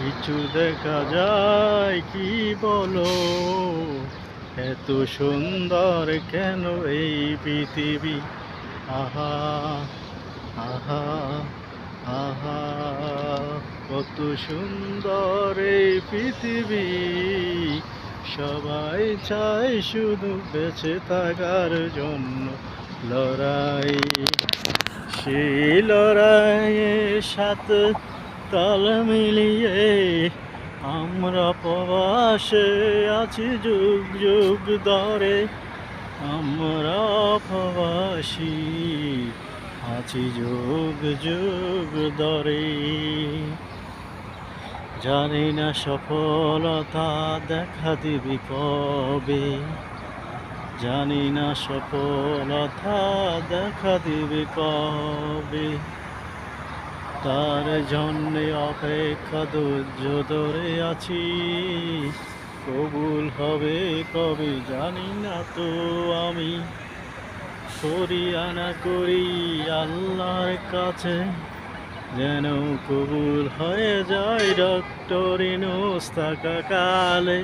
কিছু দেখা যায় কি বলো, এত সুন্দর কেন এই পৃথিবী। আহা আহা আহা, কত সুন্দর এই পৃথিবী। সবাই চায় শুধু বেঁচে থাকার জন্য লড়াই, সেই লড়াইয়ের সাথে তাল মিলিয়ে আমরা প্রবাসে আছি যুগ যুগ ধরে। আমরা প্রবাসী আছি যুগ যুগ ধরে। জানি না সফলতা দেখা দিবি কবে, জানি না সফলতা দেখা দিবি কবে। তার জন্যে অপেক্ষা ধৈর্য ধরে আছি, কবুল হবে কবে জানি না তো আমি। করি আনা করি আল্লাহর কাছে, যেন কবুল হয়ে যায় ডক্টর ইউনূস থাকা কালে।